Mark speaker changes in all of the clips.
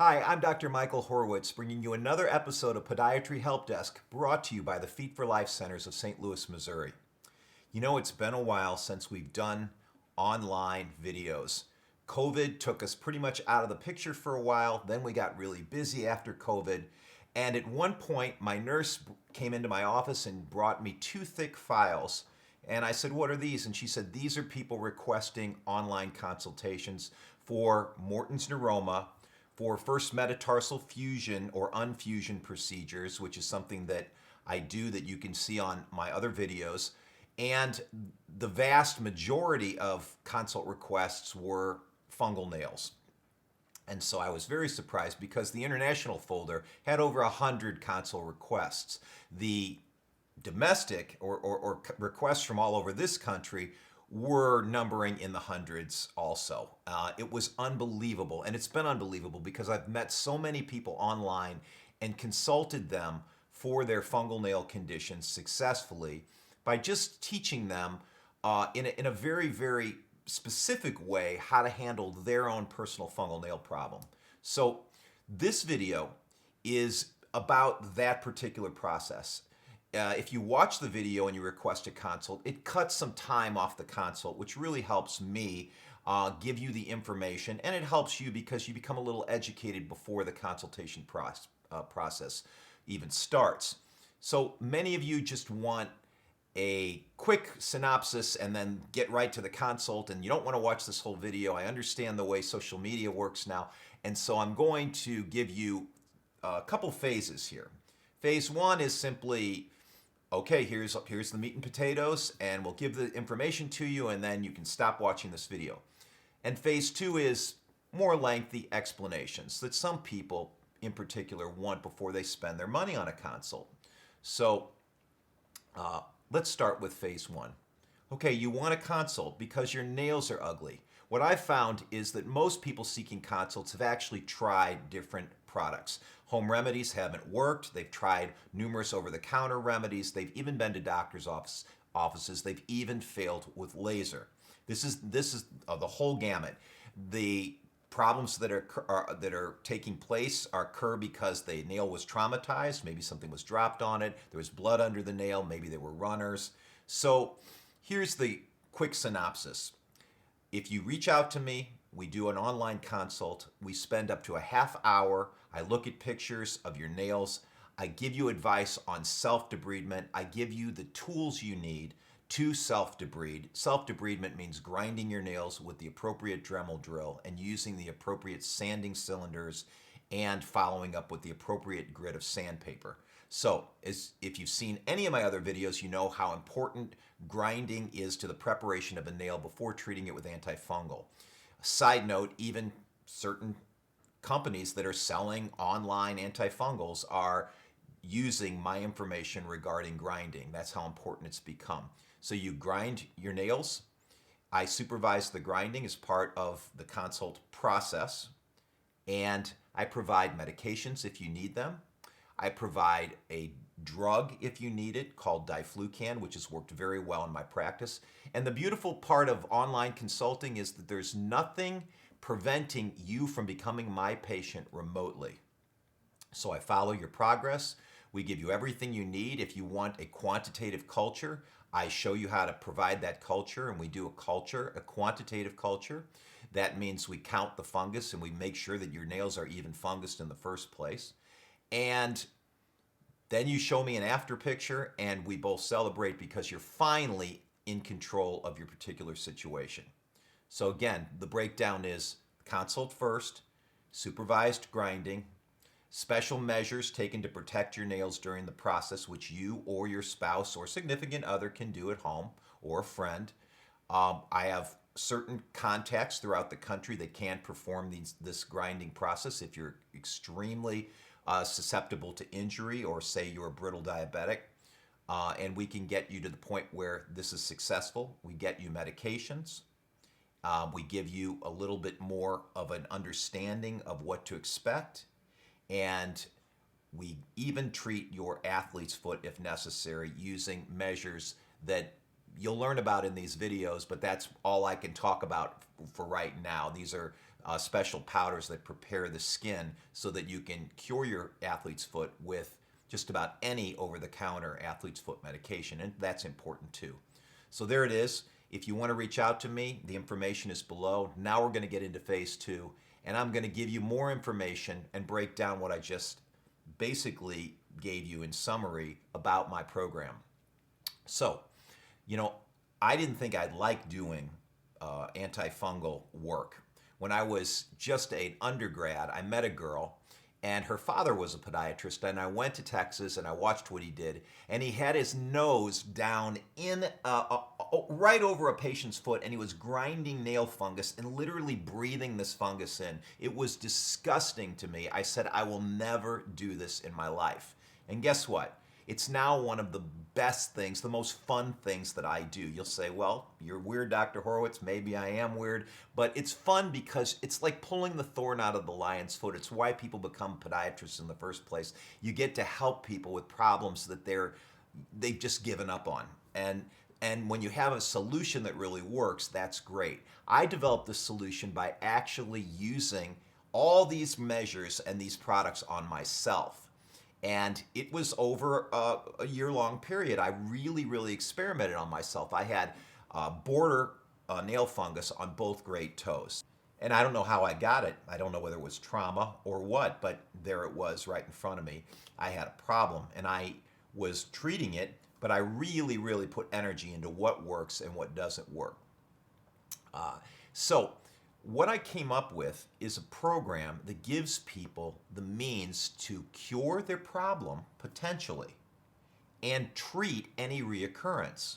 Speaker 1: Hi, I'm Dr. Michael Horwitz, bringing you another episode of Podiatry Help Desk, brought to you by the Feet for Life Centers of St. Louis, Missouri. You know, it's been a while since we've done online videos. COVID took us pretty much out of the picture for a while, then we got really busy after COVID, and at one point, my nurse came into my office and brought me two thick files. And I said, "What are these?" And she said, "These are people requesting online consultations for Morton's neuroma, for first metatarsal fusion or unfusion procedures," which is something that I do that you can see on my other videos. And the vast majority of consult requests were fungal nails. And so I was very surprised because the international folder had over 100 consult requests. The domestic or requests from all over this country were numbering in the hundreds also. It was unbelievable, and it's been unbelievable because I've met so many people online and consulted them for their fungal nail conditions successfully by just teaching them in a very, very specific way how to handle their own personal fungal nail problem. So this video is about that particular process. If you watch the video and you request a consult, it cuts some time off the consult, which really helps me give you the information, and it helps you because you become a little educated before the consultation process even starts. So many of you just want a quick synopsis and then get right to the consult, and you don't want to watch this whole video. I understand the way social media works now, and so I'm going to give you a couple phases here. Phase one is simply, okay, here's the meat and potatoes, and we'll give the information to you, and then you can stop watching this video. And phase two is more lengthy explanations that some people in particular want before they spend their money on a consult. So let's start with phase one. Okay, you want a consult because your nails are ugly. What I've found is that most people seeking consults have actually tried different products. Home remedies haven't worked. They've tried numerous over-the-counter remedies. They've even been to doctor's offices. They've even failed with laser. This is the whole gamut. The problems that are taking place occur because the nail was traumatized. Maybe something was dropped on it. There was blood under the nail. Maybe there were runners. So here's the quick synopsis. If you reach out to me, we do an online consult. We spend up to a half hour. I look at pictures of your nails. I give you advice on self-debridement. I give you the tools you need to self-debride. Self-debridement means grinding your nails with the appropriate Dremel drill and using the appropriate sanding cylinders and following up with the appropriate grit of sandpaper. So if you've seen any of my other videos, you know how important grinding is to the preparation of a nail before treating it with antifungal. Side note, even certain companies that are selling online antifungals are using my information regarding grinding. That's how important it's become. So you grind your nails. I supervise the grinding as part of the consult process, and I provide medications if you need them. I provide a drug if you need it called diflucan, which has worked very well in my practice. And the beautiful part of online consulting is that there's nothing preventing you from becoming my patient remotely. So I follow your progress. We give you everything you need. If you want a quantitative culture, I show you how to provide that culture, and we do a quantitative culture. That means we count the fungus and we make sure that your nails are even fungused in the first place. And then you show me an after picture and we both celebrate because you're finally in control of your particular situation. So again, the breakdown is consult first, supervised grinding, special measures taken to protect your nails during the process, which you or your spouse or significant other can do at home, or a friend. I have certain contacts throughout the country that can perform this grinding process if you're extremely susceptible to injury, or say you're a brittle diabetic. And we can get you to the point where this is successful. We get you medications. We give you a little bit more of an understanding of what to expect. And we even treat your athlete's foot if necessary using measures that you'll learn about in these videos, but that's all I can talk about for right now. These are special powders that prepare the skin so that you can cure your athlete's foot with just about any over-the-counter athlete's foot medication, and that's important too. So there it is. If you want to reach out to me, the information is below. Now we're going to get into phase 2, and I'm going to give you more information and break down what I just basically gave you in summary about my program. So, I didn't think I'd like doing antifungal work. When I was just an undergrad, I met a girl, and her father was a podiatrist, and I went to Texas and I watched what he did, and he had his nose down in right over a patient's foot, and he was grinding nail fungus and literally breathing this fungus in. It was disgusting to me. I said, I will never do this in my life. And guess what? It's now one of the best things, the most fun things that I do. You'll say, well, you're weird, Dr. Horwitz. Maybe I am weird, but it's fun because it's like pulling the thorn out of the lion's foot. It's why people become podiatrists in the first place. You get to help people with problems that they've just given up on. And when you have a solution that really works, that's great. I developed this solution by actually using all these measures and these products on myself. And it was over a year-long period. I really experimented on myself. I had border nail fungus on both great toes. And I don't know how I got it. I don't know whether it was trauma or what, but there it was right in front of me. I had a problem, and I was treating it, but I really put energy into what works and what doesn't work. So what I came up with is a program that gives people the means to cure their problem, potentially, and treat any reoccurrence.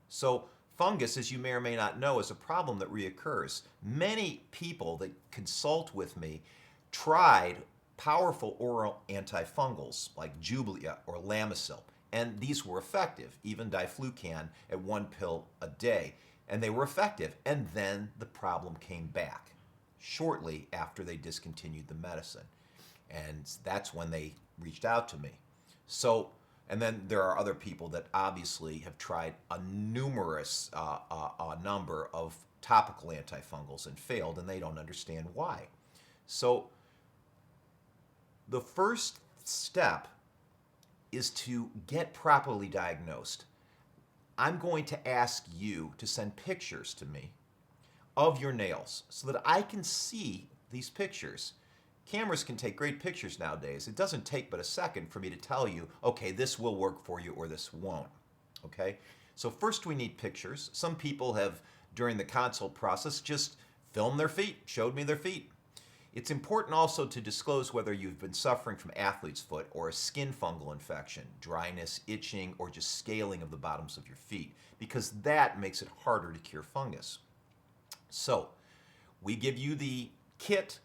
Speaker 1: So fungus, as you may or may not know, is a problem that reoccurs. Many people that consult with me tried powerful oral antifungals like Jublia or Lamisil, and these were effective, even diflucan at 1 pill a day. And they were effective. And then the problem came back shortly after they discontinued the medicine. And that's when they reached out to me. So, and then there are other people that obviously have tried a numerous number of topical antifungals and failed, and they don't understand why. So the first step is to get properly diagnosed. I'm going to ask you to send pictures to me of your nails so that I can see these pictures. Cameras can take great pictures nowadays. It doesn't take but a second for me to tell you, okay, this will work for you or this won't. Okay? So first we need pictures. Some people have, during the consult process, just filmed their feet, showed me their feet. It's important also to disclose whether you've been suffering from athlete's foot or a skin fungal infection, dryness, itching, or just scaling of the bottoms of your feet, because that makes it harder to cure fungus. So we give you the kit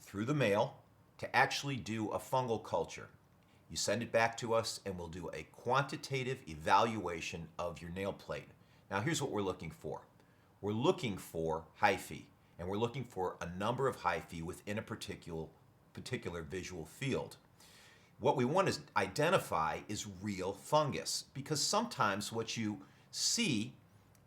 Speaker 1: through the mail to actually do a fungal culture. You send it back to us and we'll do a quantitative evaluation of your nail plate. Now here's what we're looking for. We're looking for hyphae. And we're looking for a number of hyphae within a particular visual field. What we want to identify is real fungus, because sometimes what you see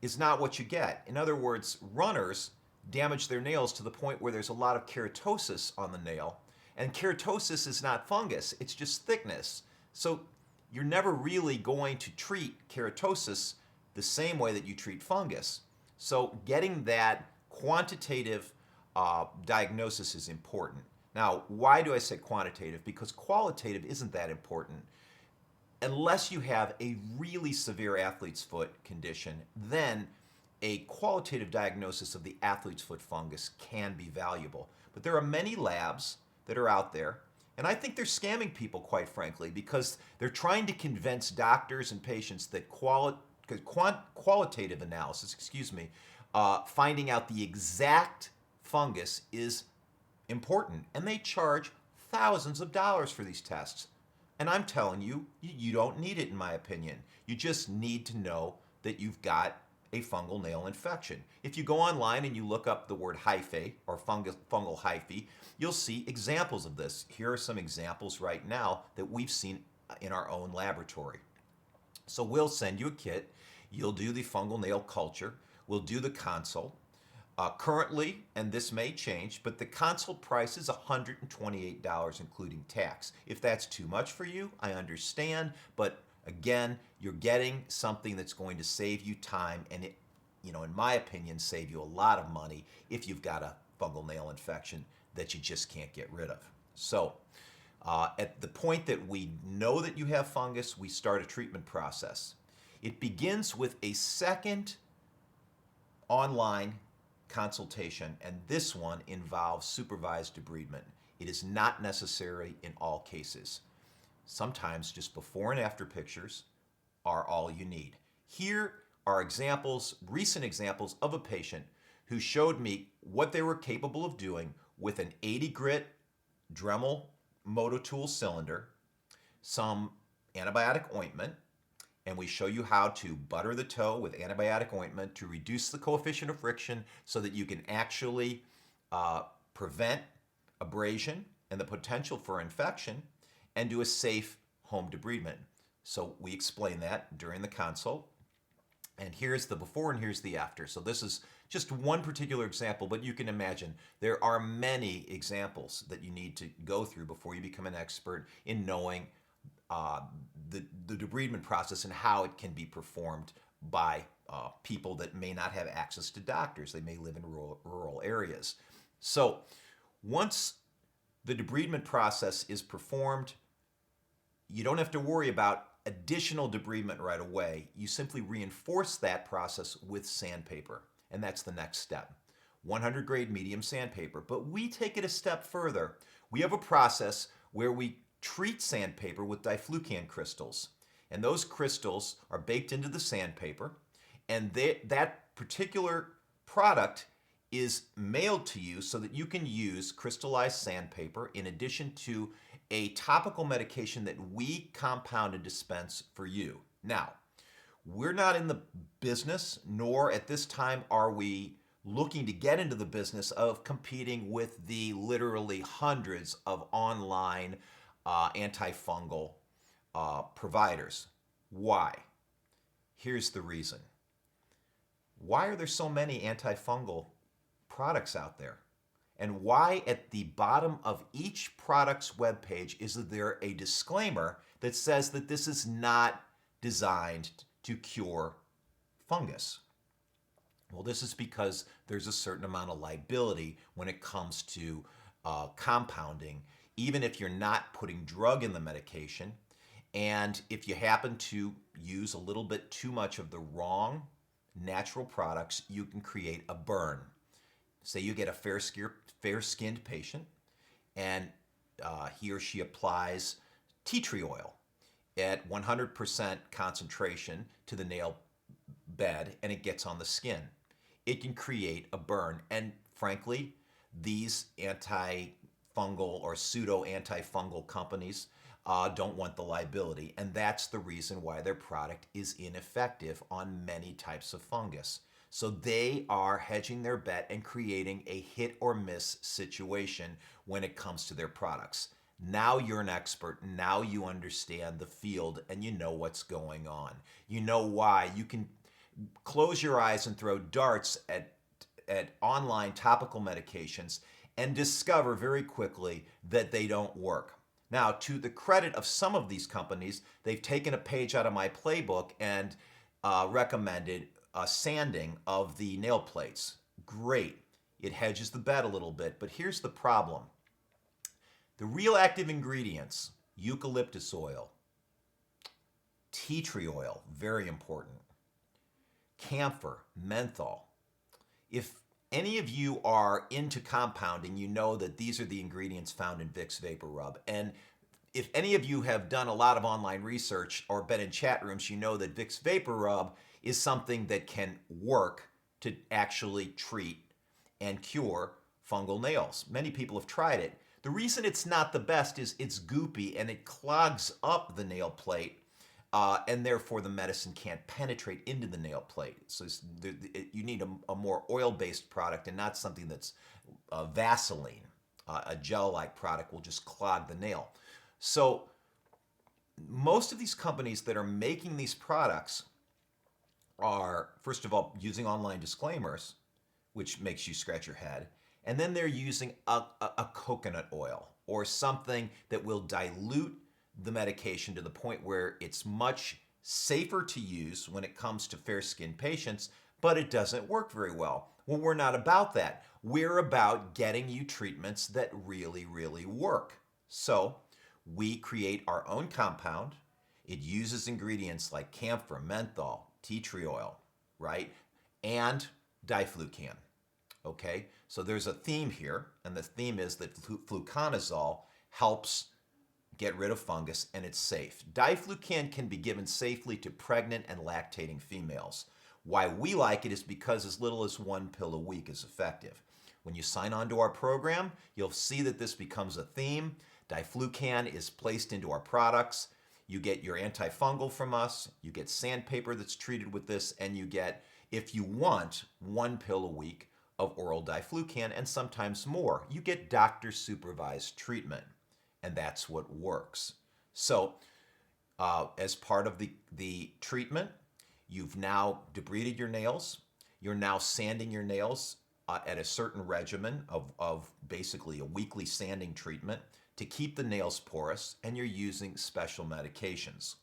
Speaker 1: is not what you get. In other words, runners damage their nails to the point where there's a lot of keratosis on the nail, and keratosis is not fungus, it's just thickness. So you're never really going to treat keratosis the same way that you treat fungus. So getting that quantitative diagnosis is important. Now, why do I say quantitative? Because qualitative isn't that important. Unless you have a really severe athlete's foot condition, then a qualitative diagnosis of the athlete's foot fungus can be valuable. But there are many labs that are out there, and I think they're scamming people, quite frankly, because they're trying to convince doctors and patients that qualitative analysis, finding out the exact fungus is important. And they charge thousands of dollars for these tests. And I'm telling you, you don't need it, in my opinion. You just need to know that you've got a fungal nail infection. If you go online and you look up the word hyphae or fungal hyphae, you'll see examples of this. Here are some examples right now that we've seen in our own laboratory. So we'll send you a kit. You'll do the fungal nail culture. We'll do the consult. Currently, and this may change, but the consult price is $128 including tax. If that's too much for you, I understand, but again, you're getting something that's going to save you time and it, in my opinion, save you a lot of money if you've got a fungal nail infection that you just can't get rid of. So, at the point that we know that you have fungus, we start a treatment process. It begins with a second online consultation, and this one involves supervised debridement. It is not necessary in all cases. Sometimes just before and after pictures are all you need. Here are examples, recent examples of a patient who showed me what they were capable of doing with an 80 grit Dremel Mototool cylinder, some antibiotic ointment, and we show you how to butter the toe with antibiotic ointment to reduce the coefficient of friction so that you can actually prevent abrasion and the potential for infection and do a safe home debridement. So we explain that during the consult. And here's the before and here's the after. So this is just one particular example, but you can imagine there are many examples that you need to go through before you become an expert in knowing the debridement process and how it can be performed by people that may not have access to doctors. They may live in rural areas. So once the debridement process is performed, you don't have to worry about additional debridement right away. You simply reinforce that process with sandpaper, and that's the next step. 100 grade medium sandpaper. But we take it a step further. We have a process where we treat sandpaper with diflucan crystals. And those crystals are baked into the sandpaper, and that particular product is mailed to you so that you can use crystallized sandpaper in addition to a topical medication that we compound and dispense for you. Now, we're not in the business, nor at this time are we looking to get into the business of competing with the literally hundreds of online antifungal providers. Why? Here's the reason. Why are there so many antifungal products out there? And why at the bottom of each product's webpage is there a disclaimer that says that this is not designed to cure fungus? Well, this is because there's a certain amount of liability when it comes to compounding, even if you're not putting drug in the medication. And if you happen to use a little bit too much of the wrong natural products, you can create a burn. Say you get a fair-skinned patient, and he or she applies tea tree oil at 100% concentration to the nail bed, and it gets on the skin. It can create a burn. And frankly, these antifungal or pseudo-antifungal companies don't want the liability, and that's the reason why their product is ineffective on many types of fungus. So they are hedging their bet and creating a hit or miss situation when it comes to their products. Now you're an expert. Now you understand the field and you know what's going on. You know why. You can close your eyes and throw darts at online topical medications and discover very quickly that they don't work. Now, to the credit of some of these companies, they've taken a page out of my playbook and recommended sanding of the nail plates. Great. It hedges the bet a little bit, but here's the problem. The real active ingredients, eucalyptus oil, tea tree oil, very important, camphor, menthol. If any of you are into compounding, you know that these are the ingredients found in Vicks Vapor Rub. And if any of you have done a lot of online research or been in chat rooms, you know that Vicks Vapor Rub is something that can work to actually treat and cure fungal nails. Many people have tried it. The reason it's not the best is it's goopy and it clogs up the nail plate, and therefore the medicine can't penetrate into the nail plate. So you need a more oil-based product and not something that's Vaseline. A gel-like product will just clog the nail. So most of these companies that are making these products are, first of all, using online disclaimers, which makes you scratch your head. And then they're using a coconut oil or something that will dilute the medication to the point where it's much safer to use when it comes to fair-skinned patients, but it doesn't work very well. Well, we're not about that. We're about getting you treatments that really, really work. So we create our own compound. It uses ingredients like camphor, menthol, tea tree oil, right? And diflucan. Okay, so there's a theme here, and the theme is that fluconazole helps get rid of fungus, and it's safe. Diflucan can be given safely to pregnant and lactating females. Why we like it is because as little as 1 pill a week is effective. When you sign on to our program, you'll see that this becomes a theme. Diflucan is placed into our products. You get your antifungal from us, you get sandpaper that's treated with this, and you get, if you want, 1 pill a week of oral diflucan, and sometimes more. You get doctor-supervised treatment, and that's what works. So, as part of the treatment, you've now debrided your nails. You're now sanding your nails at a certain regimen of basically a weekly sanding treatment to keep the nails porous, and you're using special medications.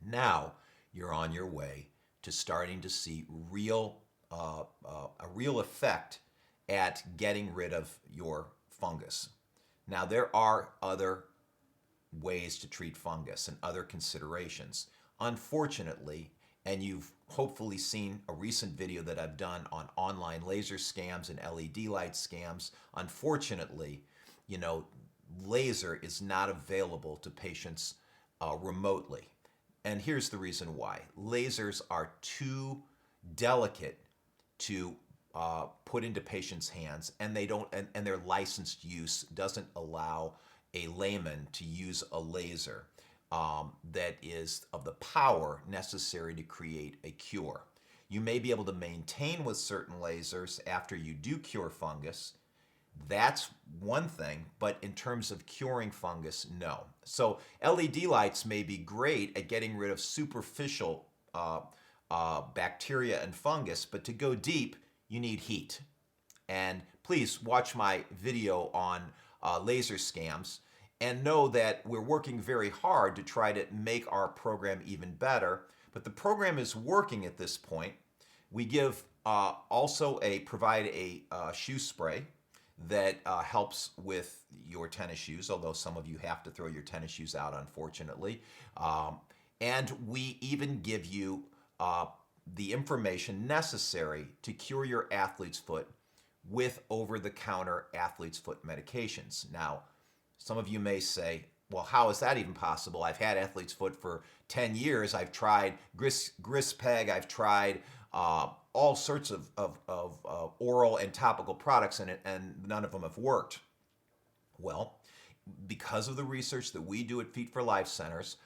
Speaker 1: Now, you're on your way to starting to see a real effect at getting rid of your fungus. Now, there are other ways to treat fungus and other considerations. Unfortunately, and you've hopefully seen a recent video that I've done on online laser scams and LED light scams. Unfortunately, laser is not available to patients remotely. And here's the reason why. Lasers are too delicate to put into patients' hands, and their licensed use doesn't allow a layman to use a laser that is of the power necessary to create a cure. You may be able to maintain with certain lasers after you do cure fungus. That's one thing, but in terms of curing fungus, no. So LED lights may be great at getting rid of superficial bacteria and fungus, but to go deep, you need heat. And please watch my video on laser scams and know that we're working very hard to try to make our program even better. But the program is working at this point. We give provide a shoe spray that helps with your tennis shoes, although some of you have to throw your tennis shoes out, unfortunately. And we even give you the information necessary to cure your athlete's foot with over-the-counter athlete's foot medications. Now, some of you may say, well, how is that even possible? I've had athlete's foot for 10 years. I've tried Grispeg. I've tried all sorts of oral and topical products, and none of them have worked. Well, because of the research that we do at Feet for Life Centers,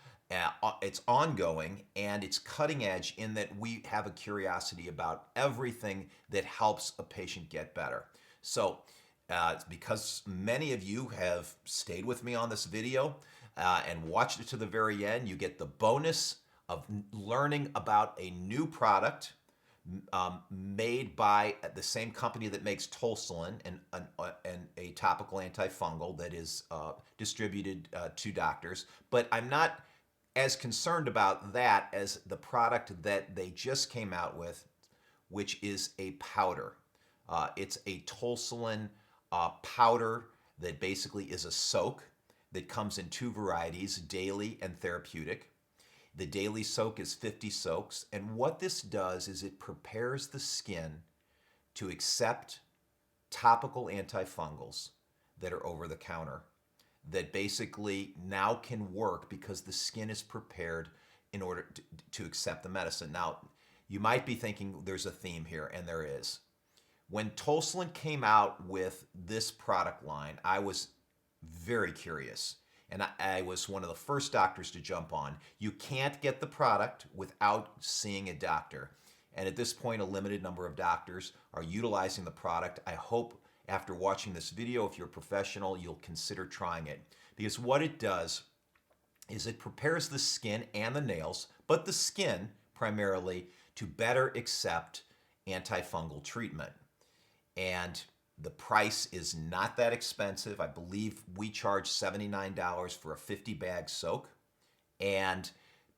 Speaker 1: it's ongoing and it's cutting edge in that we have a curiosity about everything that helps a patient get better. So because many of you have stayed with me on this video and watched it to the very end, you get the bonus of learning about a new product made by the same company that makes Tolsolin and a topical antifungal that is distributed to doctors. But I'm not as concerned about that as the product that they just came out with, which is a powder. It's a Tolsolin powder that basically is a soak that comes in 2 varieties, daily and therapeutic. The daily soak is 50 soaks, and what this does is it prepares the skin to accept topical antifungals that are over the counter, that basically now can work because the skin is prepared in order to accept the medicine. Now, you might be thinking there's a theme here, and there is. When Tolsolin came out with this product line, I was very curious. And I was one of the first doctors to jump on. You can't get the product without seeing a doctor. And at this point, a limited number of doctors are utilizing the product. I hope after watching this video, if you're a professional, you'll consider trying it. Because what it does is it prepares the skin and the nails, but the skin primarily, to better accept antifungal treatment. and the price is not that expensive. I believe we charge $79 for a 50 bag soak, and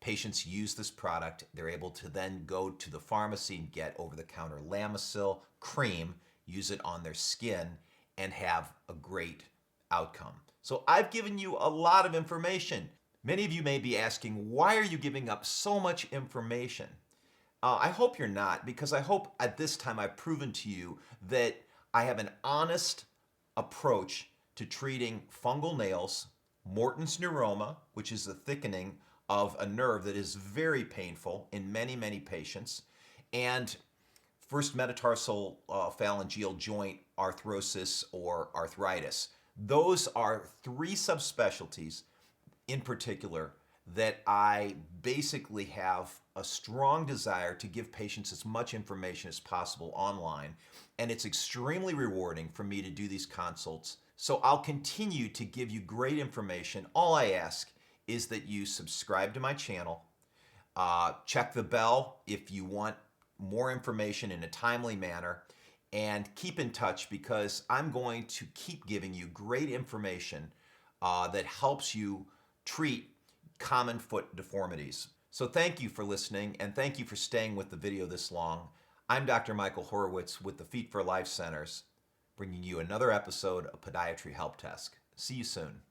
Speaker 1: patients use this product. They're able to then go to the pharmacy and get over-the-counter Lamisil cream, use it on their skin, and have a great outcome. So I've given you a lot of information. Many of you may be asking, why are you giving up so much information? I hope you're not, because I hope at this time I've proven to you that I have an honest approach to treating fungal nails, Morton's neuroma, which is the thickening of a nerve that is very painful in many, many patients, and first metatarsal phalangeal joint arthrosis or arthritis. Those are three subspecialties in particular that I basically have a strong desire to give patients as much information as possible online. And it's extremely rewarding for me to do these consults. So I'll continue to give you great information. All I ask is that you subscribe to my channel, check the bell if you want more information in a timely manner, and keep in touch, because I'm going to keep giving you great information that helps you treat common foot deformities. So thank you for listening, and thank you for staying with the video this long. I'm Dr. Michael Horwitz with the Feet for Life Centers, bringing you another episode of Podiatry Help Desk. See you soon.